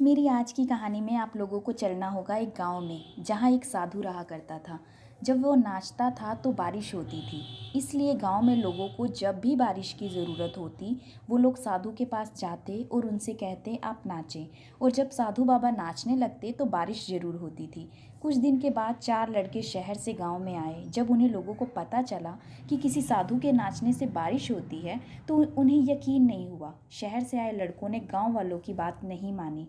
मेरी आज की कहानी में आप लोगों को चलना होगा एक गांव में जहां एक साधु रहा करता था। जब वो नाचता था तो बारिश होती थी। इसलिए गांव में लोगों को जब भी बारिश की ज़रूरत होती वो लोग साधु के पास जाते और उनसे कहते आप नाचें। और जब साधु बाबा नाचने लगते तो बारिश ज़रूर होती थी। कुछ दिन के बाद 4 लड़के शहर से गांव में आए। जब उन्हें लोगों को पता चला कि किसी साधु के नाचने से बारिश होती है तो उन्हें यकीन नहीं हुआ। शहर से आए लड़कों ने गांव वालों की बात नहीं मानी।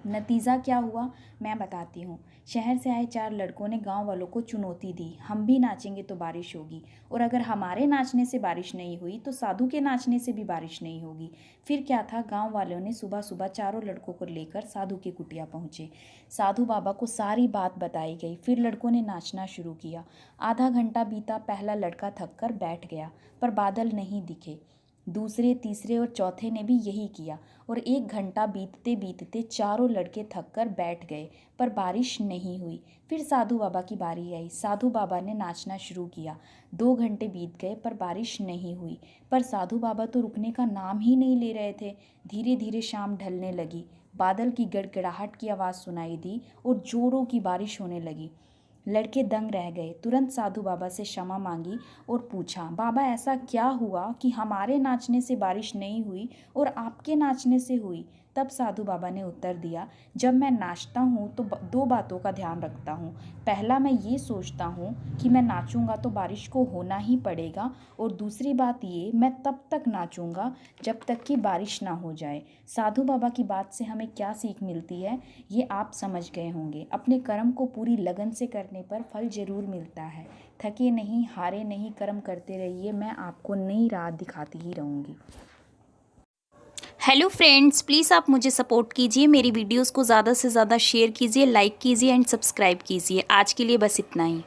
नतीजा क्या हुआ मैं बताती हूँ। शहर से आए 4 लड़कों ने गांव वालों को चुनौती दी, हम भी नाचेंगे तो बारिश होगी, और अगर हमारे नाचने से बारिश नहीं हुई तो साधु के नाचने से भी बारिश नहीं होगी। फिर क्या था, गांव वालों ने सुबह सुबह चारों लड़कों को लेकर साधु की कुटिया पहुंचे। साधु बाबा को सारी बात बताई गई। फिर लड़कों ने नाचना शुरू किया। आधा घंटा बीता, पहला लड़का थक कर बैठ गया पर बादल नहीं दिखे। दूसरे, तीसरे और चौथे ने भी यही किया और 1 घंटा बीतते बीतते चारों लड़के थक कर बैठ गए पर बारिश नहीं हुई। फिर साधु बाबा की बारी आई। साधु बाबा ने नाचना शुरू किया। 2 घंटे बीत गए पर बारिश नहीं हुई। पर साधु बाबा तो रुकने का नाम ही नहीं ले रहे थे। धीरे धीरे शाम ढलने लगी। बादल की गड़गड़ाहट की आवाज़ सुनाई दी और जोरों की बारिश होने लगी। लड़के दंग रह गए। तुरंत साधु बाबा से क्षमा मांगी और पूछा, बाबा ऐसा क्या हुआ कि हमारे नाचने से बारिश नहीं हुई और आपके नाचने से हुई? तब साधु बाबा ने उत्तर दिया, जब मैं नाचता हूँ तो 2 बातों का ध्यान रखता हूँ। पहला, मैं ये सोचता हूँ कि मैं नाचूंगा तो बारिश को होना ही पड़ेगा, और दूसरी बात ये, मैं तब तक नाचूंगा जब तक कि बारिश ना हो जाए। साधु बाबा की बात से हमें क्या सीख मिलती है ये आप समझ गए होंगे। अपने कर्म को पूरी लगन से करने पर फल जरूर मिलता है। थके नहीं, हारे नहीं, कर्म करते रहिए। मैं आपको नई राह दिखाती ही रहूँगी। हेलो फ्रेंड्स, प्लीज़ आप मुझे सपोर्ट कीजिए, मेरी वीडियोस को ज़्यादा से ज़्यादा शेयर कीजिए, लाइक कीजिए एंड सब्सक्राइब कीजिए। आज के लिए बस इतना ही।